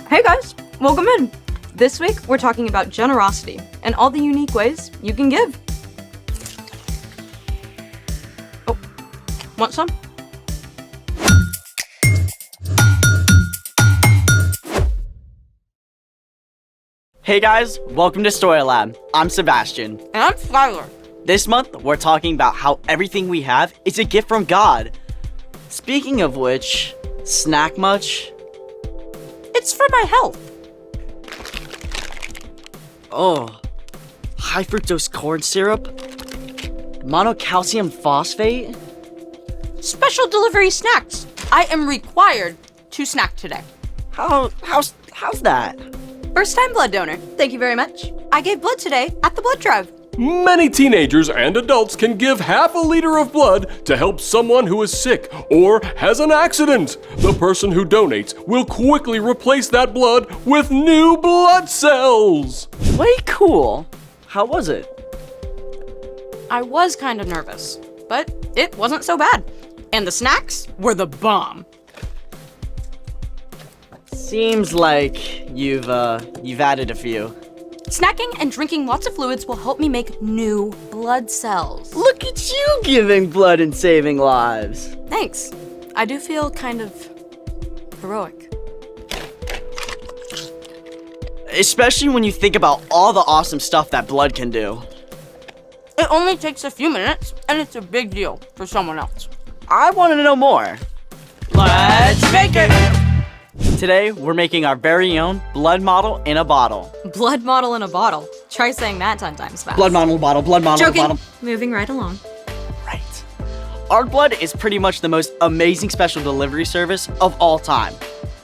Hey guys, welcome in. This week we're talking about generosity and all the unique ways you can give. Oh, want some? Hey guys, welcome to Story Lab. I'm Sebastian. And I'm Skylar. This month, we're talking about how everything we have is a gift from God. Speaking of which, snack much? It's for my health. Oh, high fructose corn syrup? Monocalcium phosphate? Special delivery snacks. I am required to snack today. How's that? First time blood donor. Thank you very much. I gave blood today at the blood drive. Many teenagers and adults can give half a liter of blood to help someone who is sick or has an accident. The person who donates will quickly replace that blood with new blood cells. Way cool. How was it? I was kind of nervous, but it wasn't so bad. And the snacks were the bomb. Seems like you've added a few. Snacking and drinking lots of fluids will help me make new blood cells. Look at you giving blood and saving lives. Thanks. I do feel kind of heroic. Especially when you think about all the awesome stuff that blood can do. It only takes a few minutes, and it's a big deal for someone else. I want to know more. Let's make it! Today, we're making our very own blood model in a bottle. Blood model in a bottle. Try saying that 10 times fast. Blood model bottle, blood model Joking. bottle. Moving right along. Right. Our blood is pretty much the most amazing special delivery service of all time.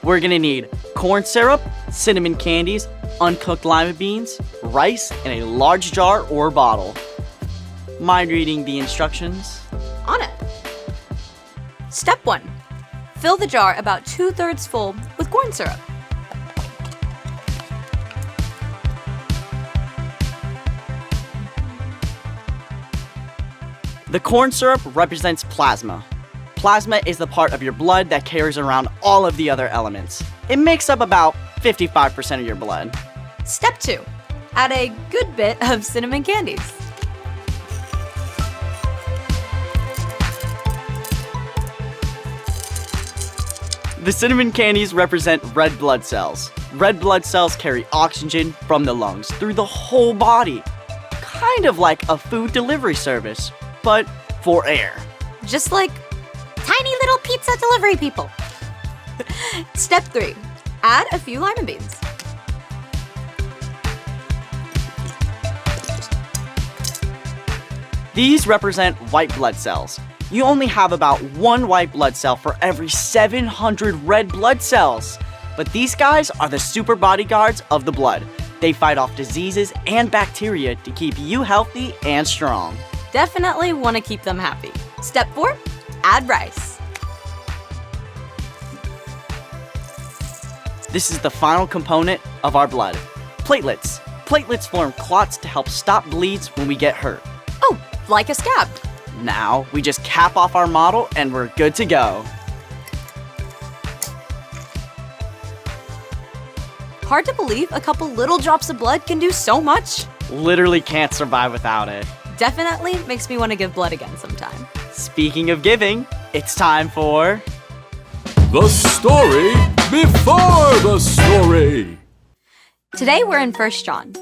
We're gonna need corn syrup, cinnamon candies, uncooked lima beans, rice, and a large jar or bottle. Mind reading the instructions? On it. Step 1. Fill the jar about 2/3 full with corn syrup. The corn syrup represents plasma. Plasma is the part of your blood that carries around all of the other elements. It makes up about 55% of your blood. Step 2. Add a good bit of cinnamon candies. The cinnamon candies represent red blood cells. Red blood cells carry oxygen from the lungs through the whole body. Kind of like a food delivery service, but for air. Just like tiny little pizza delivery people. Step 3. Add a few lima beans. These represent white blood cells. You only have about 1 white blood cell for every 700 red blood cells. But these guys are the super bodyguards of the blood. They fight off diseases and bacteria to keep you healthy and strong. Definitely want to keep them happy. Step 4. Add rice. This is the final component of our blood. Platelets. Platelets form clots to help stop bleeds when we get hurt. Oh, like a scab. Now, we just cap off our model and we're good to go. Hard to believe a couple little drops of blood can do so much. Literally can't survive without it. Definitely makes me want to give blood again sometime. Speaking of giving, it's time for... The story before the story. Today we're in 1 John.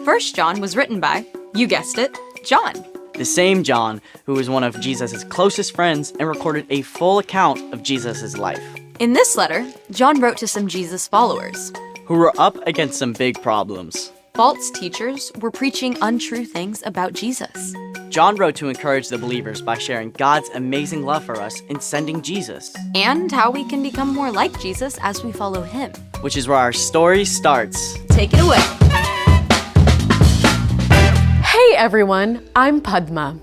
1 John was written by, you guessed it, John. The same John who was one of Jesus' closest friends and recorded a full account of Jesus' life. In this letter, John wrote to some Jesus followers. Who were up against some big problems. False teachers were preaching untrue things about Jesus. John wrote to encourage the believers by sharing God's amazing love for us in sending Jesus. And how we can become more like Jesus as we follow him. Which is where our story starts. Take it away. Hey everyone, I'm Padma,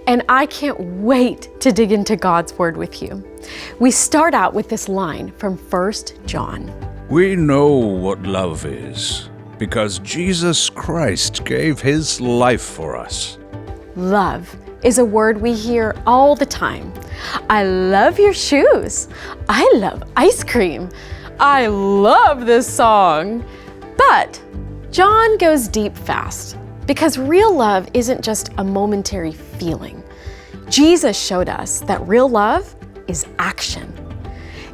and I can't wait to dig into God's Word with you. We start out with this line from 1 John. We know what love is because Jesus Christ gave his life for us. Love is a word we hear all the time. I love your shoes. I love ice cream. I love this song. But John goes deep fast because real love isn't just a momentary feeling. Jesus showed us that real love is action.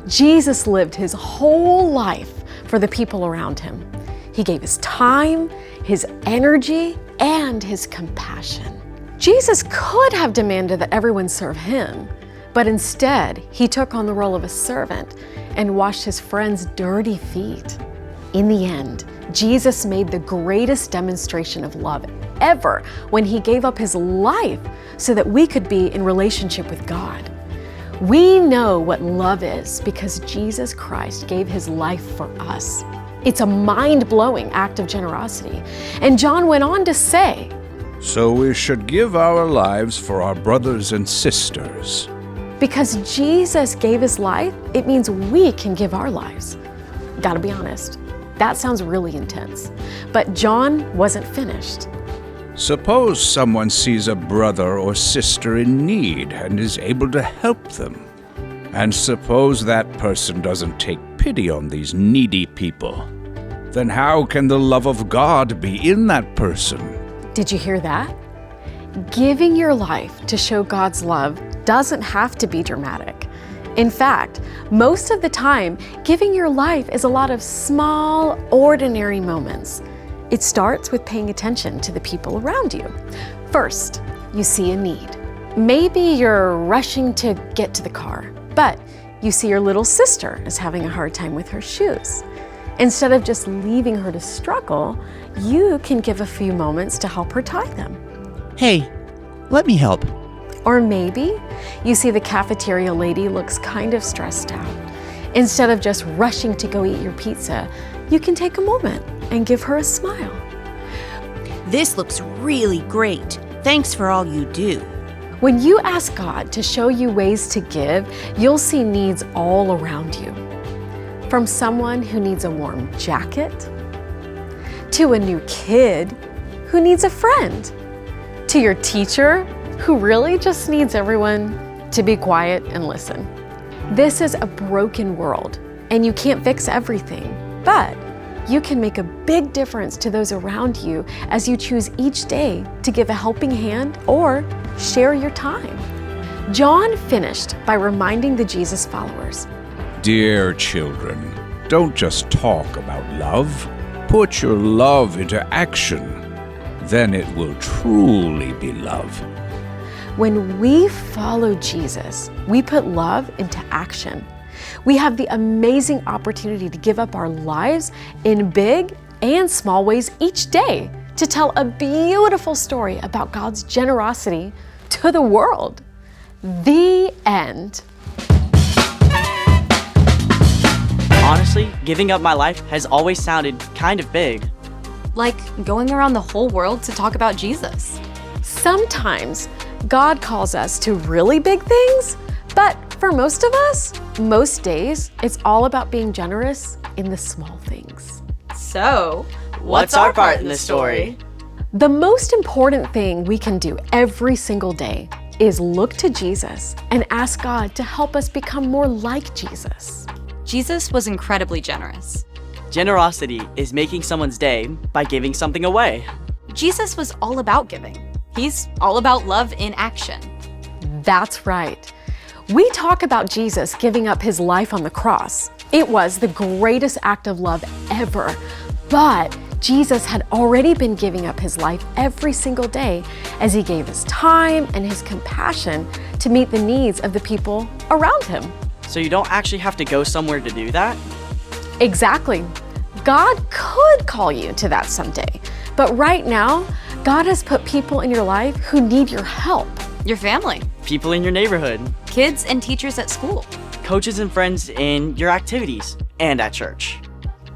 Jesus lived his whole life for the people around him. He gave his time, his energy, and his compassion. Jesus could have demanded that everyone serve him, but instead, he took on the role of a servant and washed his friends' dirty feet. In the end, Jesus made the greatest demonstration of love ever when he gave up his life so that we could be in relationship with God. We know what love is because Jesus Christ gave his life for us. It's a mind-blowing act of generosity. And John went on to say, So we should give our lives for our brothers and sisters. because Jesus gave his life, it means we can give our lives. Gotta be honest, that sounds really intense. But John wasn't finished. Suppose someone sees a brother or sister in need and is able to help them. And suppose that person doesn't take pity on these needy people. Then how can the love of God be in that person? Did you hear that? Giving your life to show God's love doesn't have to be dramatic. In fact, most of the time, giving your life is a lot of small, ordinary moments. It starts with paying attention to the people around you. First, you see a need. Maybe you're rushing to get to the car, but you see your little sister is having a hard time with her shoes. Instead of just leaving her to struggle, you can give a few moments to help her tie them. Hey, let me help. Or maybe you see the cafeteria lady looks kind of stressed out. Instead of just rushing to go eat your pizza, you can take a moment and give her a smile. This looks really great. Thanks for all you do. When you ask God to show you ways to give, you'll see needs all around you. From someone who needs a warm jacket, to a new kid who needs a friend, to your teacher who really just needs everyone to be quiet and listen. This is a broken world, and you can't fix everything, but you can make a big difference to those around you as you choose each day to give a helping hand or share your time. John finished by reminding the Jesus followers, Dear children, don't just talk about love. Put your love into action. Then it will truly be love. when we follow Jesus, we put love into action. We have the amazing opportunity to give up our lives in big and small ways each day to tell a beautiful story about God's generosity to the world. The end. Honestly, giving up my life has always sounded kind of big. Like going around the whole world to talk about Jesus. Sometimes God calls us to really big things, but for most of us, most days, it's all about being generous in the small things. So, What's our part in this story? The most important thing we can do every single day is look to Jesus and ask God to help us become more like Jesus. Jesus was incredibly generous. Generosity is making someone's day by giving something away. Jesus was all about giving. He's all about love in action. That's right. We talk about Jesus giving up his life on the cross. It was the greatest act of love ever. But Jesus had already been giving up his life every single day as he gave his time and his compassion to meet the needs of the people around him. So you don't actually have to go somewhere to do that? Exactly. God could call you to that someday. But right now, God has put people in your life who need your help. Your family, People in your neighborhood, kids and teachers at school. coaches and friends in your activities, and at church.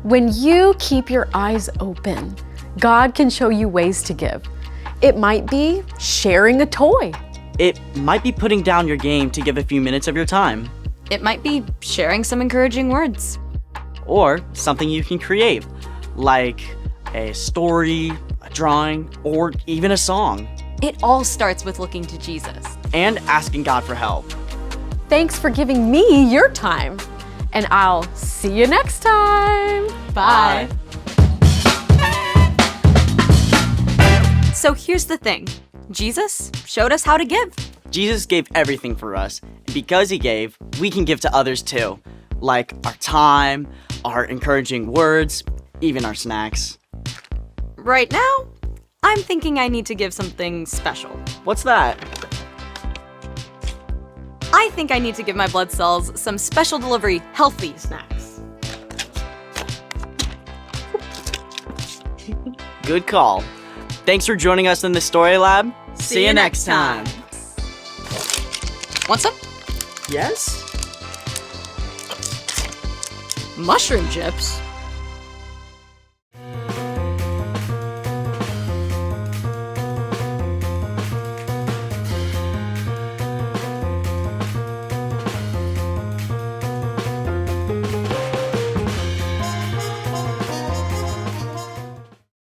When you keep your eyes open, God can show you ways to give. It might be sharing a toy. It might be putting down your game to give a few minutes of your time, It might be sharing some encouraging words. or something you can create, like a story, a drawing, or even a song, It all starts with looking to Jesus. and asking God for help. Thanks for giving me your time. and I'll see you next time. Bye. So here's the thing. Jesus showed us how to give. Jesus gave everything for us. And because he gave, we can give to others too. Like our time, our encouraging words, even our snacks. Right now, I'm thinking I need to give something special. What's that? I think I need to give my blood cells some special delivery healthy snacks. Good call. Thanks for joining us in the Story Lab. See you next time. Want some? Yes? Mushroom chips?